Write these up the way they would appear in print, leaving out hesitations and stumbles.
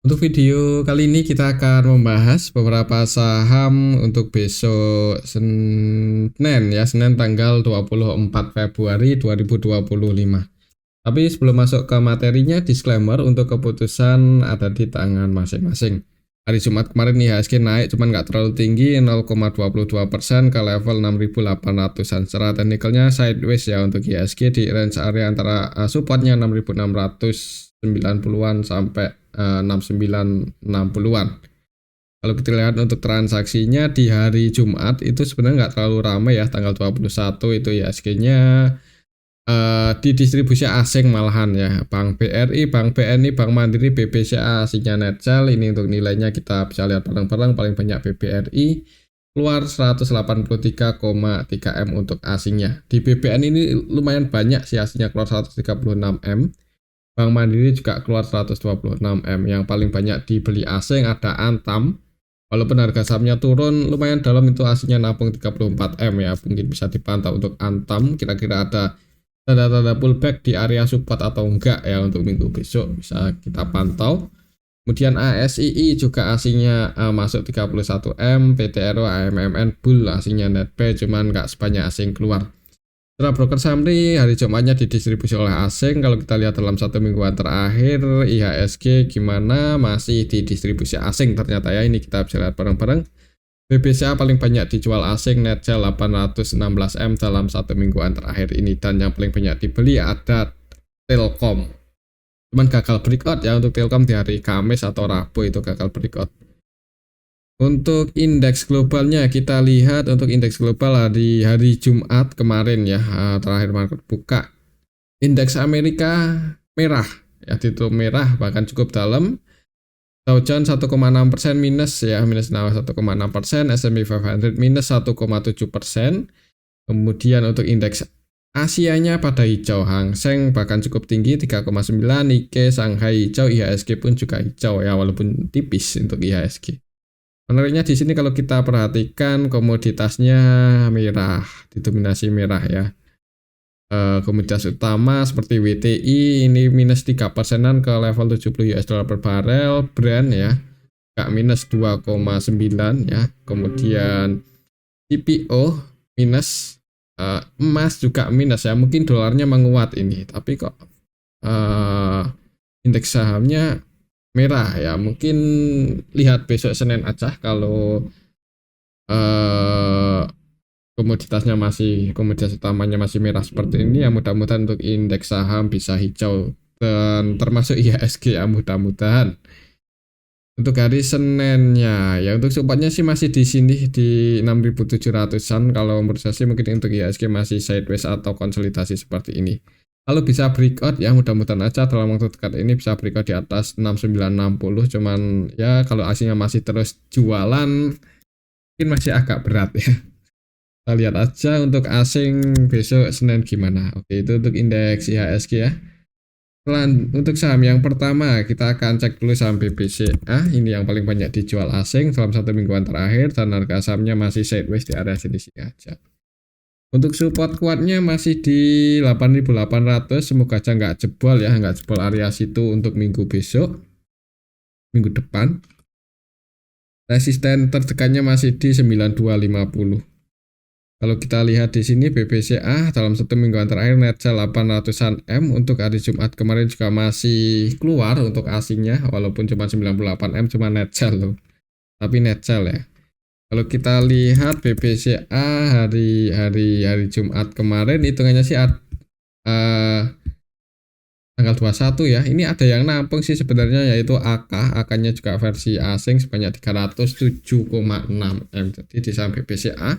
Untuk video kali ini kita akan membahas beberapa saham untuk besok Senin ya, Senin tanggal 24 Februari 2025. Tapi sebelum masuk ke materinya, disclaimer untuk keputusan ada di tangan masing-masing. Hari Jumat kemarin IHSG naik cuman nggak terlalu tinggi 0,22% ke level 6.800-an. Secara teknikalnya sideways ya untuk IHSG di range area antara supportnya 6.690-an sampai 6.960-an. Kalau kita lihat untuk transaksinya di hari Jumat itu sebenarnya nggak terlalu ramai ya, tanggal 21 itu IHSG-nya di distribusi asing malahan ya. Bank BRI, Bank BNI, Bank Mandiri, BBCA aslinya net sell. Ini untuk nilainya kita bisa lihat bareng-bareng. Paling banyak BBRI keluar 183,3 M untuk asingnya. Di BBN ini lumayan banyak sih aslinya, keluar 136 M. Bank Mandiri juga keluar 126 M. Yang paling banyak dibeli asing ada Antam. Walaupun harga sahamnya turun lumayan dalam, itu aslinya nampung 34 M ya. Mungkin bisa dipantau untuk Antam, kira-kira ada tanda-tanda pullback di area support atau enggak ya untuk minggu besok, bisa kita pantau. Kemudian ASII juga aslinya masuk 31 M, PTRO, AMMN, Bull aslinya net buy cuman enggak sebanyak asing keluar. Setelah broker summary, hari Jumatnya didistribusi oleh asing. Kalau kita lihat dalam satu mingguan terakhir IHSG gimana, masih didistribusi asing ternyata ya. Ini kita bisa lihat bareng-bareng. BBCA paling banyak dijual asing, net sell 816 M dalam satu mingguan terakhir ini. Dan yang paling banyak dibeli ada Telkom. Cuman gagal breakout ya untuk Telkom di hari Kamis atau Rabu, itu gagal breakout. Untuk indeks globalnya kita lihat, untuk indeks global di hari Jumat kemarin ya, terakhir market buka. Indeks Amerika merah ya, ditutup merah bahkan cukup dalam. Dow Jones 1,6% minus ya, minus 1,6%, S&P 500 minus 1,7%. Kemudian untuk indeks Asianya pada hijau, Hang Seng bahkan cukup tinggi 3,9, Nikkei, Shanghai hijau, IHSG pun juga hijau ya, walaupun tipis untuk IHSG. Menariknya di sini kalau kita perhatikan komoditasnya merah, didominasi merah ya. Komoditas utama seperti WTI ini minus 3%-an ke level 70 US dollar per barel. Brent ya gak minus 2,9 ya. Kemudian CPO minus, emas juga minus ya. Mungkin dolarnya menguat ini, tapi kok indeks sahamnya merah ya. Mungkin lihat besok Senin aja kalau komoditas utamanya masih merah seperti ini ya. Mudah-mudahan untuk indeks saham bisa hijau dan termasuk IHSG ya, mudah-mudahan. Untuk hari Seninnya ya, untuk supportnya sih masih di sini di 6.700-an. Kalau menurut saya sih mungkin untuk IHSG masih sideways atau konsolidasi seperti ini. Kalau bisa breakout ya, mudah-mudahan aja dalam waktu dekat ini bisa breakout di atas 6960. Cuman ya kalau aslinya masih terus jualan mungkin masih agak berat ya. Kita lihat aja untuk asing besok Senin gimana. Oke, itu untuk indeks IHSG ya. Untuk saham yang pertama kita akan cek dulu saham BBCA. Ini yang paling banyak dijual asing dalam satu mingguan terakhir dan harga sahamnya masih sideways di area sini-sini aja. Untuk support kuatnya masih di 8.800. Semoga aja nggak jebol ya, nggak jebol area situ untuk minggu besok, minggu depan. Resisten terdekatnya masih di 9250. Kalau kita lihat di sini BBCA dalam satu mingguan terakhir net sell 800-an M. Untuk hari Jumat kemarin juga masih keluar untuk asingnya, walaupun cuma 98 M, cuma net sell loh. Tapi net sell ya. Kalau kita lihat BBCA hari Jumat kemarin hitungannya sih tanggal 21 ya. Ini ada yang nampung sih sebenarnya, yaitu AK-nya juga versi asing sebanyak 307,6 M. Jadi di saham BBCA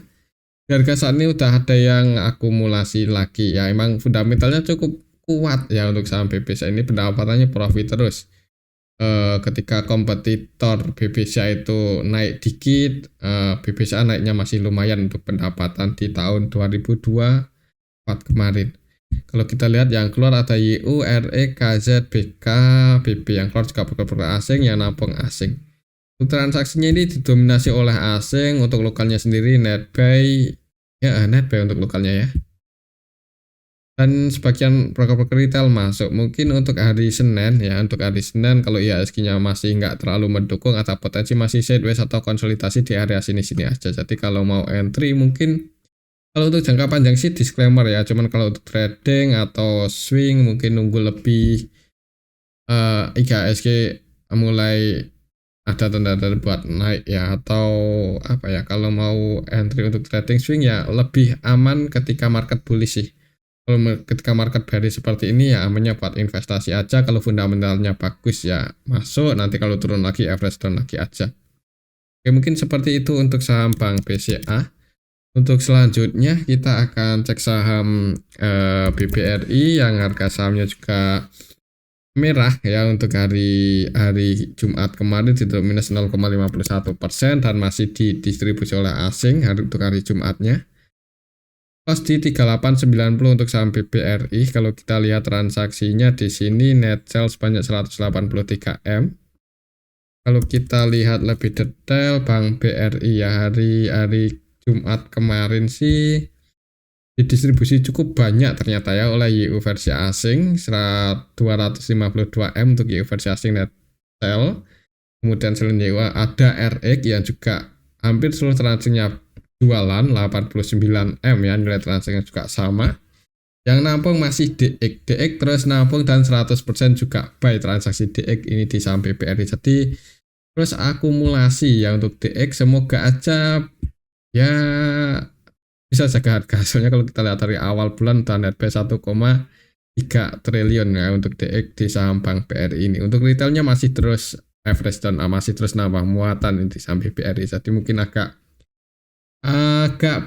harga saat ini udah ada yang akumulasi lagi ya. Emang fundamentalnya cukup kuat ya untuk saham BBCA ini, pendapatannya profit terus. Ketika kompetitor BBCA itu naik dikit, BBCA naiknya masih lumayan untuk pendapatan di tahun 2024 kemarin. Kalau kita lihat yang keluar ada YU, RE, KZ, BK, BB. Yang keluar juga broker-broker asing yang nampung asing. Untuk transaksinya ini didominasi oleh asing. Untuk lokalnya sendiri net buy ya, net buy untuk lokalnya ya. dan sebagian broker-broker retail masuk. Mungkin untuk hari Senin ya, untuk hari Senin kalau IHSG-nya masih nggak terlalu mendukung atau potensi masih sideways atau konsolidasi di area sini-sini aja. Jadi kalau mau entry mungkin kalau untuk jangka panjang sih disclaimer ya, cuman kalau untuk trading atau swing mungkin nunggu lebih IHSG mulai ada tanda-tanda buat naik ya, atau apa ya, kalau mau entry untuk trading swing ya lebih aman ketika market bullish sih. Kalau ketika market bearish seperti ini ya amannya buat investasi aja, kalau fundamentalnya bagus ya masuk, nanti kalau turun lagi average down lagi aja. Oke, mungkin seperti itu untuk saham Bank BCA. Untuk selanjutnya kita akan cek saham BBRI yang harga sahamnya juga merah ya untuk hari Jumat kemarin ditutup minus 0,51% dan masih didistribusi oleh asing untuk hari Jumatnya. Pas di 3890 untuk saham BBRI. Kalau kita lihat transaksinya di sini net sell sebanyak 183 M. Kalau kita lihat lebih detail Bank BRI ya hari Jumat kemarin sih didistribusi cukup banyak ternyata ya oleh YU versi asing 252 M untuk YU versi asing net sell. Kemudian selain YU ada RX yang juga hampir seluruh transaksinya jualan 89 M ya, nilai transaksinya juga sama. Yang nampung masih DX terus nampung dan 100% juga buy transaksi DX ini di saham BBRI. Jadi terus akumulasi ya untuk DX, semoga aja ya bisa jaga harga. Soalnya kalau kita lihat dari awal bulan udah net buy 1,3 triliun ya untuk DX di saham Bank BRI ini. Untuk retailnya masih terus average dan masih terus nambah muatan di saham BRI. Jadi mungkin agak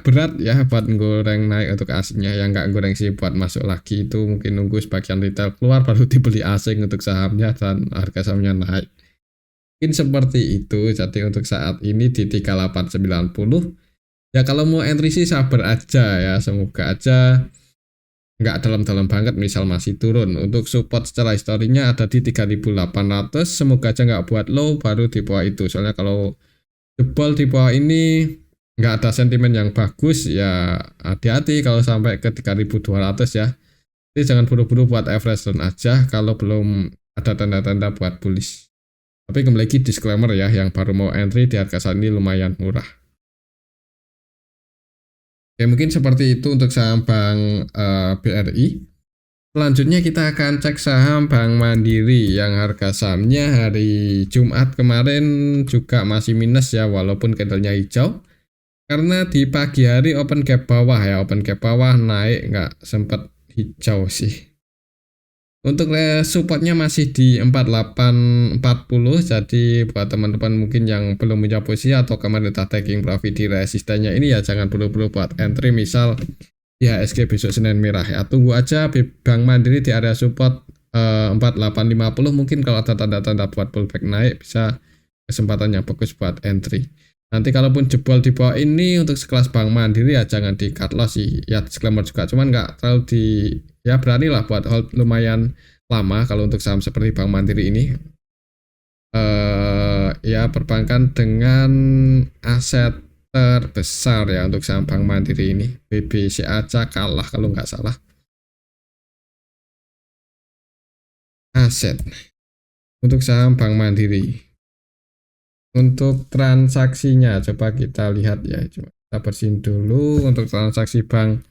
berat ya buat goreng naik untuk asingnya, yang nggak goreng sih buat masuk lagi itu mungkin nunggu sebagian retail keluar baru dibeli asing untuk sahamnya dan harga sahamnya naik. Mungkin seperti itu. Jadi untuk saat ini di 3890 ya, kalau mau entry sih sabar aja ya, semoga aja nggak dalam-dalam banget misal masih turun. Untuk support secara historinya ada di 3800, semoga aja nggak buat low baru di bawah itu. Soalnya kalau jebol di bawah ini nggak ada sentimen yang bagus ya, hati-hati kalau sampai ke 3200 ya. Jadi jangan buru-buru buat average down aja kalau belum ada tanda-tanda buat bullish. Tapi kembali lagi disclaimer ya, yang baru mau entry di harga saat ini lumayan murah. Oke, mungkin seperti itu untuk saham Bank BRI. Selanjutnya kita akan cek saham Bank Mandiri yang harga sahamnya hari Jumat kemarin juga masih minus ya, walaupun candlenya hijau. Karena di pagi hari open gap bawah ya, open gap bawah naik nggak sempat hijau sih. Untuk supportnya masih di 4840, jadi buat teman-teman mungkin yang belum punya posisi atau kemarin udah taking profit di resistennya ini ya jangan buru-buru buat entry misal IHSG besok Senin merah ya. Tunggu aja Bank Mandiri di area support 4850, mungkin kalau ada tanda-tanda buat pullback naik bisa kesempatan yang bagus buat entry. Nanti kalaupun jebol di bawah ini untuk sekelas Bank Mandiri ya jangan di cut loss sih. Ya disclaimer juga, cuman nggak terlalu ya beranilah buat hold lumayan lama kalau untuk saham seperti Bank Mandiri ini. Ya perbankan dengan aset terbesar ya untuk saham Bank Mandiri ini. BBCA aja kalah kalau nggak salah. Aset untuk saham Bank Mandiri. Untuk transaksinya coba kita lihat ya, coba kita bersihin dulu. Untuk transaksi Bank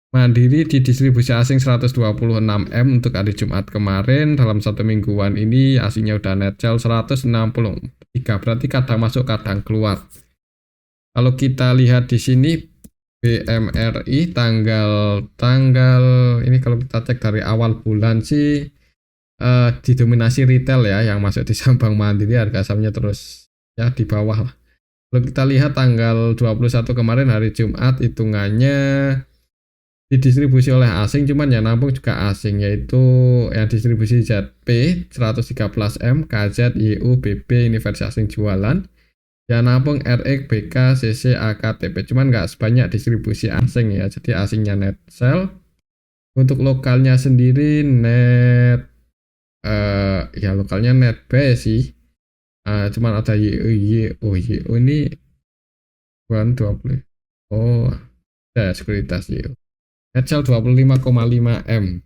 Mandiri di distribusi asing 126 M untuk hari Jumat kemarin. Dalam satu mingguan ini asingnya udah net sell 163, berarti kadang masuk kadang keluar. Kalau kita lihat di sini BMRI tanggal ini kalau kita cek dari awal bulan sih didominasi retail ya yang masuk di saham Bank Mandiri, harga sahamnya terus ya di bawah lah. Kalau kita lihat tanggal 21 kemarin hari Jumat hitungannya didistribusi oleh asing, cuman yang nampung juga asing, yaitu yang distribusi ZP 113M, KZ, YU, BB ini versi asing jualan, yang nampung RX, BK, CC, AKTP, cuman nggak sebanyak distribusi asing ya, jadi asingnya net sell. Untuk lokalnya sendiri net ya lokalnya net buy sih. Cuman ada YU ini bukan 20. Oh, ada sekuritas YU. Net sale 25,5 M.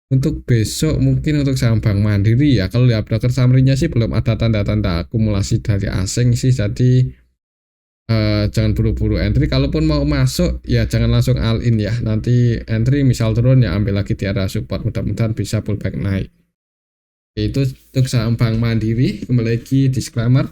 Untuk besok mungkin untuk saham Bank Mandiri ya, kalau lihat broker summary-nya sih belum ada tanda-tanda akumulasi dari asing sih, jadi jangan buru-buru entry. Kalaupun mau masuk ya jangan langsung all in ya, nanti entry misal turun ya ambil lagi di area support, mudah-mudahan bisa pullback naik. Itu untuk saham Bank Mandiri. Kembali lagi disclaimer.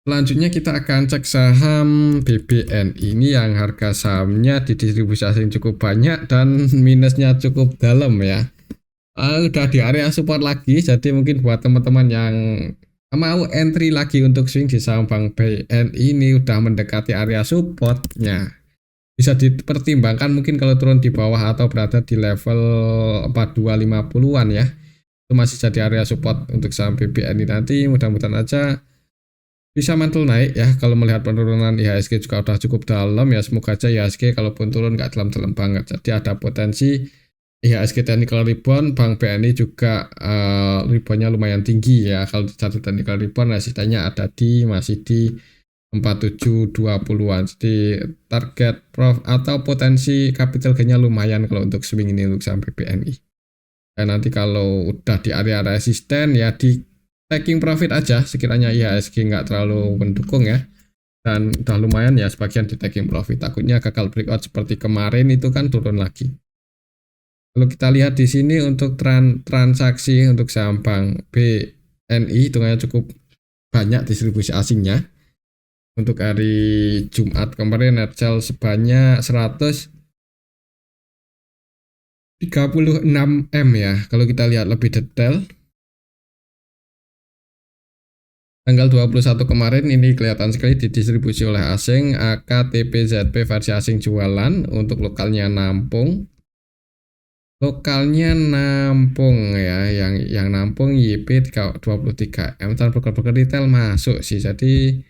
Selanjutnya kita akan cek saham BBN. Ini yang harga sahamnya di distribusi asing cukup banyak dan minusnya cukup dalam ya. Udah di area support lagi, jadi mungkin buat teman-teman yang mau entry lagi untuk swing di saham Bank BBN ini udah mendekati area supportnya. Bisa dipertimbangkan mungkin kalau turun di bawah atau berada di level 4250-an ya. Itu masih jadi area support untuk saham BBN ini nanti, mudah-mudahan aja bisa mantul naik ya. Kalau melihat penurunan IHSG juga udah cukup dalam ya, semoga aja IHSG kalaupun turun nggak dalam-dalam banget, jadi ada potensi IHSG technical rebound. Bank BNI juga reboundnya lumayan tinggi ya. Kalau satu technical rebound resistanya ada masih di 4720-an, jadi target prof atau potensi capital gain-nya lumayan kalau untuk swing ini untuk saham BBNI. Dan nanti kalau udah di area resisten ya di taking profit aja sekiranya IHSG nggak terlalu mendukung ya, dan udah lumayan ya sebagian di taking profit, takutnya gagal breakout seperti kemarin itu kan turun lagi. Kalau kita lihat di sini untuk transaksi untuk saham Bank BNI hitungannya cukup banyak distribusi asingnya. Untuk hari Jumat kemarin net sale sebanyak 136 M ya. Kalau kita lihat lebih detail, tanggal 21 kemarin ini kelihatan sekali didistribusi oleh asing. AKTPZP versi asing jualan, untuk lokalnya nampung. Lokalnya nampung ya, yang nampung YP 23M, dan broker-broker retail masuk sih. Jadi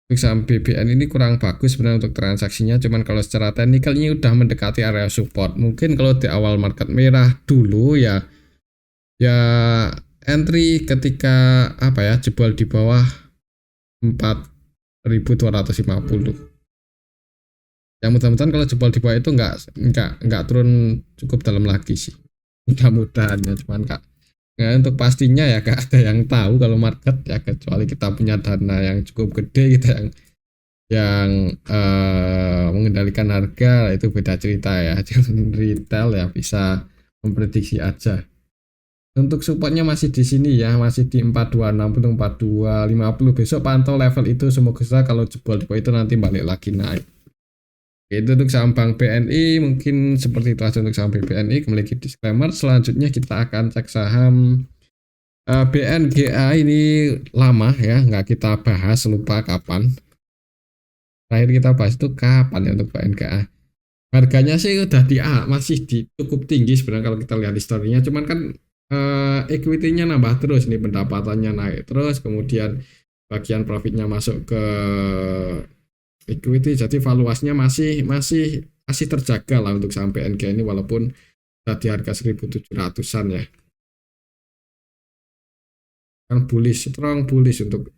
untuk saham BBN ini kurang bagus sebenarnya untuk transaksinya, cuman kalau secara teknikal ini udah mendekati area support. Mungkin kalau di awal market merah dulu ya entry ketika apa ya, jebol di bawah 4.250. Ya mudah-mudahan kalau jebol di bawah itu nggak turun cukup dalam lagi sih, mudah-mudahan ya. Cuman untuk pastinya ya gak ada yang tahu kalau market ya, kecuali kita punya dana yang cukup gede gitu yang mengendalikan harga, itu beda cerita ya. Retail ya bisa memprediksi aja. Untuk supportnya masih di sini ya, masih di 4260 4250. Besok pantau level itu, semoga saja kalau jebol di bawah itu nanti balik lagi naik. Itu untuk saham Bank BNI, mungkin seperti itu aja untuk saham BNI. Kembali ke disclaimer. Selanjutnya kita akan cek saham BNGA. Ini lama ya nggak kita bahas, lupa kapan terakhir kita bahas itu kapan ya untuk BNGA. Harganya sih udah masih di cukup tinggi sebenarnya kalau kita lihat historinya, cuman kan equity-nya nambah terus nih, pendapatannya naik terus, kemudian bagian profitnya masuk ke equity, jadi valuasinya masih terjaga lah untuk saham BNG ini, walaupun tadi harga 1.700-an ya. Kan bullish, strong bullish untuk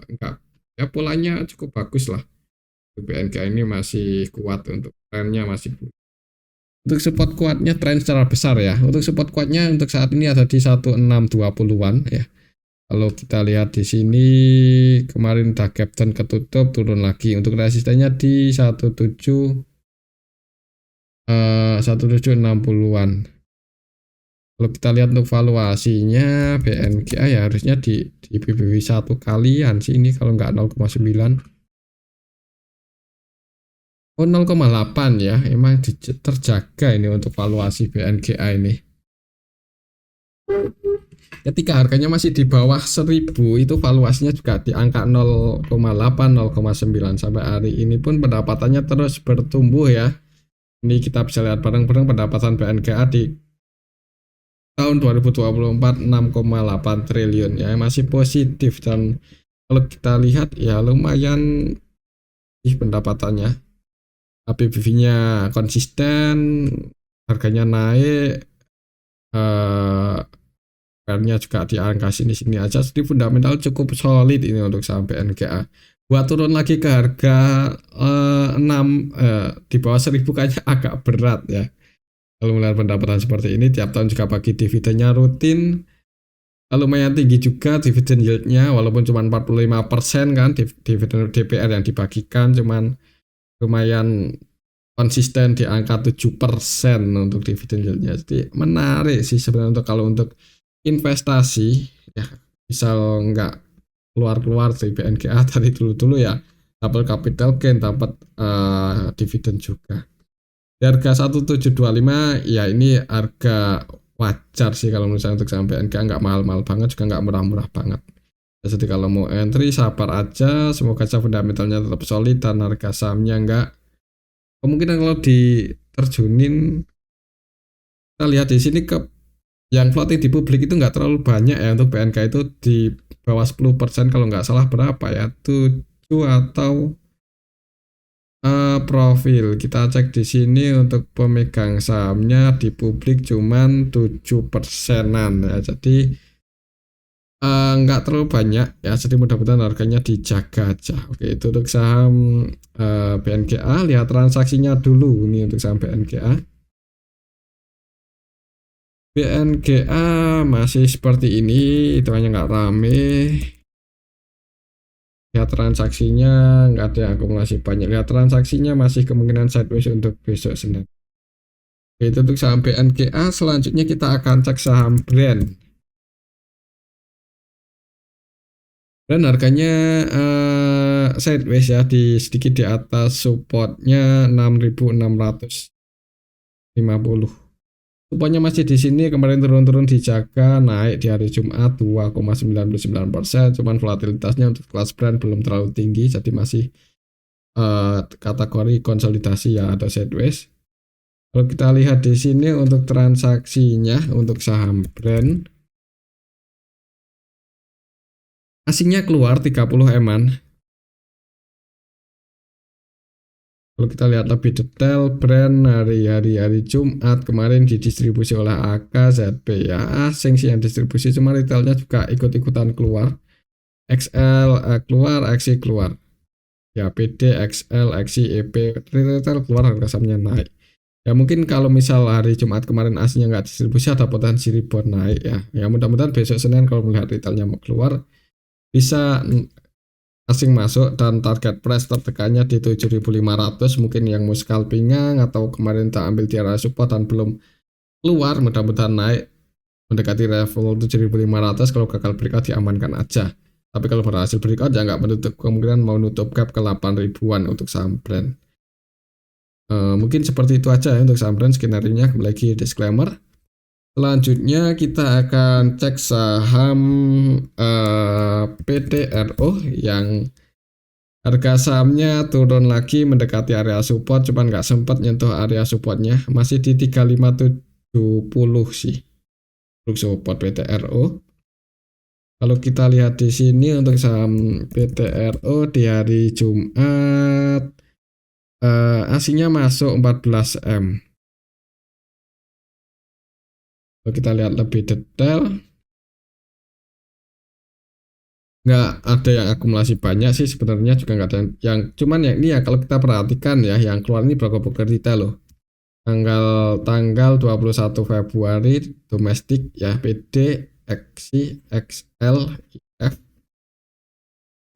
enggak ya, polanya cukup bagus lah. BNG ini masih kuat, untuk trennya masih bullish. Untuk support kuatnya tren secara besar ya. Untuk support kuatnya untuk saat ini ada di 1620-an ya. Kalau kita lihat di sini kemarin udah captain ketutup, turun lagi. Untuk resistennya di 1760-an. Kalau kita lihat untuk valuasinya BNGA ya harusnya di BBW 1 kalian sih ini, kalau nggak 0,9. Oh 0,8 ya, emang terjaga ini untuk valuasi BNGA ini. Ketika harganya masih di bawah 1000 itu valuasinya juga di angka 0,8 0,9. Sampai hari ini pun pendapatannya terus bertumbuh ya. Ini kita bisa lihat bareng-bareng pendapatan BNGA di tahun 2024 6,8 triliun ya, masih positif. Dan kalau kita lihat ya lumayan pendapatannya. PBV-nya konsisten, harganya naik, PR-nya juga di angka sini-sini aja, jadi fundamental cukup solid ini untuk saham BNGA. buat turun lagi ke harga 6 di bawah 1000 kayaknya agak berat ya. Kalau melihat pendapatan seperti ini, tiap tahun juga bagi dividennya rutin, lumayan tinggi juga dividen yieldnya, walaupun cuma 45% kan dividen DPR yang dibagikan, cuman lumayan konsisten di angka 7% untuk dividen yieldnya. Jadi menarik sih sebenarnya untuk kalau untuk investasi ya, misal nggak keluar-keluar dari BNGA dari dulu-dulu ya, double capital gain, dapat dividen juga. Di harga 1725 ya, ini harga wajar sih kalau misalnya untuk saham BNGA, nggak mahal-mahal banget juga nggak murah-murah banget. Jadi kalau mau entry sabar aja, semoga saja fundamentalnya tetap solid dan harga sahamnya nggak, kemungkinan kalau diterjunin, kita lihat di sini ke yang floating di publik itu nggak terlalu banyak ya. Untuk BNK itu di bawah 10%, kalau nggak salah berapa ya, 7 atau profil. Kita cek di sini untuk pemegang sahamnya di publik cuman 7%-an ya. Jadi nggak terlalu banyak ya. Jadi mudah-mudahan harganya dijaga aja. Oke, itu untuk saham BNGA. Lihat transaksinya dulu ini untuk saham BNGA. BNGA masih seperti ini, itu hanya nggak rame. Lihat transaksinya nggak ada yang akumulasi banyak. Lihat transaksinya masih kemungkinan sideways untuk besok Senin. Itu untuk saham BNGA. Selanjutnya kita akan cek saham brand. Dan harganya sideways ya, di sedikit di atas supportnya 6.650. Supportnya masih di sini, kemarin turun-turun dijaga, naik di hari Jumat 2,99%. Cuman volatilitasnya untuk kelas brand belum terlalu tinggi, jadi masih kategori konsolidasi ya atau sideways. Kalau kita lihat di sini untuk transaksinya untuk saham brand, asingnya keluar 30 eman. Kalau kita lihat lebih detail, brand hari Jumat kemarin didistribusi oleh AKZB ya, asing sih yang distribusi, cuma retailnya juga ikut-ikutan keluar. XL keluar, XI keluar. Ya, PD, XL, XI, EP, retail keluar, harga sahamnya naik. Ya mungkin kalau misal hari Jumat kemarin aslinya nggak distribusi, ada potensi rebound naik ya. Ya mudah-mudahan besok Senin kalau melihat retailnya mau keluar, bisa asing masuk dan target price tertekannya di 7.500. Mungkin yang mau scalpingan atau kemarin tak ambil di area support dan belum keluar, mudah-mudahan naik mendekati level 7.500. Kalau gagal breakout diamankan aja. Tapi kalau berhasil breakout ya nggak menutup kemungkinan mau nutup gap ke 8 ribuan untuk saham brand. Mungkin seperti itu aja ya untuk saham brand skenario-nya. Kembali lagi disclaimer. Selanjutnya kita akan cek saham PTRO yang harga sahamnya turun lagi mendekati area support, cuman nggak sempat nyentuh area supportnya, masih di 3570 sih untuk support PTRO. Kalau kita lihat di sini untuk saham PTRO di hari Jumat, aslinya masuk 14M. Kalau kita lihat lebih detail, nggak ada yang akumulasi banyak sih sebenarnya, juga nggak ada yang cuman ya ini ya, kalau kita perhatikan ya, yang keluar ini broker-broker retail loh. Tanggal 21 Februari domestik ya, PD, XI, XL, IF,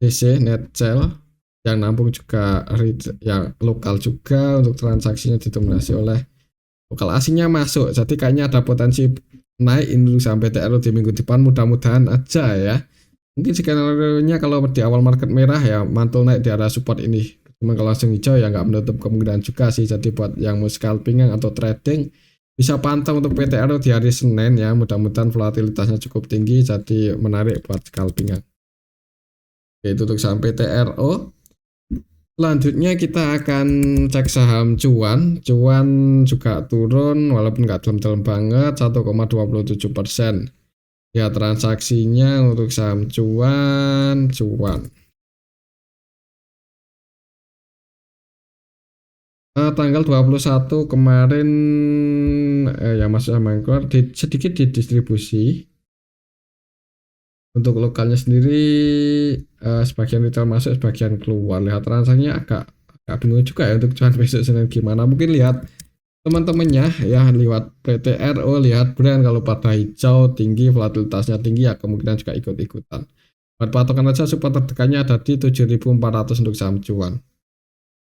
DC, Netcell, yang nampung juga yang lokal juga, untuk transaksinya didominasi oleh lokal, asingnya masuk, jadi kayaknya ada potensi naik ini sampai TRO di minggu depan, mudah-mudahan aja ya. Mungkin skenario-nya kalau di awal market merah ya mantul naik di area support ini. Cuma kalau langsung hijau ya nggak menutup kemungkinan juga sih. Jadi buat yang mau scalping atau trading bisa pantau untuk PTRO di hari Senin ya. Mudah-mudahan volatilitasnya cukup tinggi jadi menarik buat scalping. Itu untuk saham PTRO. Selanjutnya kita akan cek saham cuan. Cuan juga turun walaupun nggak dalam-dalam banget, 1,27%. Ya transaksinya untuk saham cuan tanggal 21 kemarin ya masuk sama yang keluar sedikit didistribusi. Untuk lokalnya sendiri sebagian retail masuk, sebagian keluar. Lihat transaksinya agak bingung juga ya untuk cuan besok Senin gimana. Mungkin lihat teman-temannya ya, lihat PTRO, lihat brand kalau pada hijau tinggi, volatilitasnya tinggi ya kemungkinan juga ikut-ikutan. Buat patokan aja support terdekannya ada di 7.400 untuk saham cuan.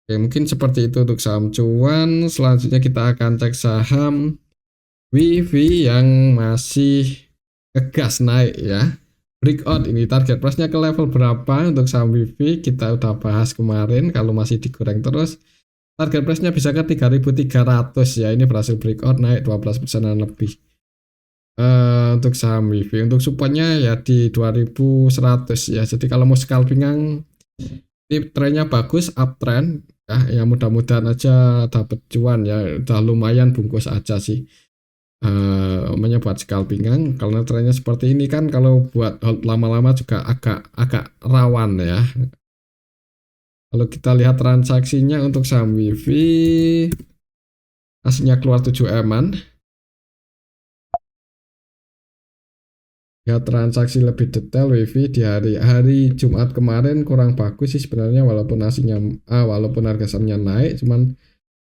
Oke, mungkin seperti itu untuk saham cuan. Selanjutnya kita akan cek saham WIFI yang masih ngegas naik ya. Breakout ini target price-nya ke level berapa untuk saham WIFI? Kita udah bahas kemarin, kalau masih digoreng terus target price-nya bisa ke 3.300 ya. Ini berhasil breakout naik 12%-an lebih. Untuk saham WIFI, untuk supportnya ya di 2100 ya. Jadi kalau mau scalpingan ini trennya bagus, uptrend ya, mudah-mudahan aja dapat cuan ya. Udah lumayan bungkus aja sih. Buat scalpingan karena trennya seperti ini kan, kalau buat hold lama-lama juga agak rawan ya. Kalau kita lihat transaksinya untuk saham WIFI, hasilnya keluar 7M-an. Ya, transaksi lebih detail WIFI di hari Jumat kemarin kurang bagus sih sebenarnya, walaupun walaupun harga sahamnya naik, cuman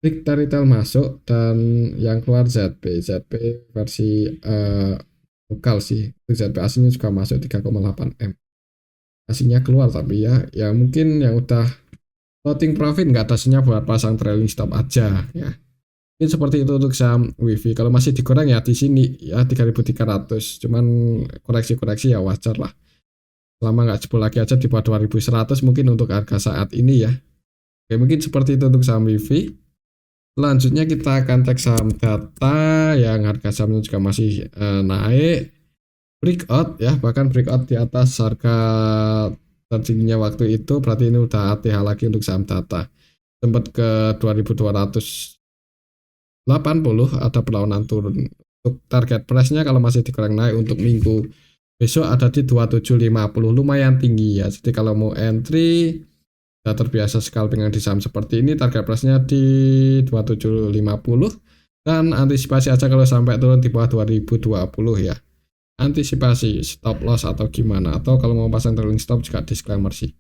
retail masuk dan yang keluar ZP versi lokal sih. ZP aslinya juga masuk 3,8M. Aslinya keluar tapi ya mungkin yang udah floating profit nggak atasnya buat pasang trailing stop aja ya. Mungkin seperti itu untuk saham WIFI. Kalau masih digoreng ya di sini ya 3.300. Cuman koreksi-koreksi ya wajar lah. Selama nggak jebol lagi aja di bawah 2.100 mungkin untuk harga saat ini ya. Oke, mungkin seperti itu untuk saham WIFI. Selanjutnya kita akan cek saham data yang harga sahamnya juga masih naik. Breakout ya, bahkan breakout di atas harga tertingginya waktu itu, berarti ini udah ATH lagi untuk saham data. Sempat ke 2.280, ada perlawanan turun. Untuk target price-nya kalau masih digoreng naik untuk minggu besok ada di 2750, lumayan tinggi ya. Jadi kalau mau entry, sudah terbiasa scalping yang di saham seperti ini, target price-nya di 2750 dan antisipasi aja kalau sampai turun di bawah 2020 ya. Antisipasi stop loss atau gimana, atau kalau mau pasang trailing stop juga disclaimer sih.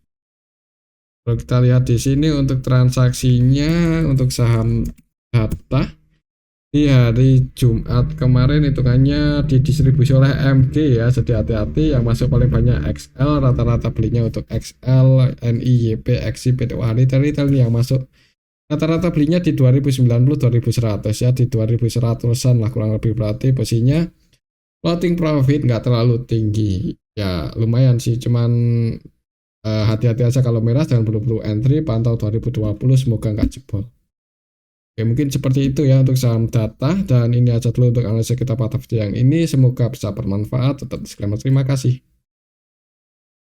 Kalau kita lihat di sini untuk transaksinya untuk saham data di hari Jumat kemarin hitungannya didistribusi oleh MG ya, jadi hati-hati. Yang masuk paling banyak XL, rata-rata belinya untuk XL, NIYP, XI, PTOH, retail yang masuk rata-rata belinya di 2090-2100 ya, di 2100an lah kurang lebih, berarti posisinya floating profit nggak terlalu tinggi ya, lumayan sih, cuman hati-hati aja kalau merah, jangan buru-buru entry, pantau 2020 semoga nggak jebol. Oke, mungkin seperti itu ya untuk saham data, dan ini aja dulu untuk analisa kita pada video yang ini, semoga bisa bermanfaat. Tetap disclaimer, terima kasih.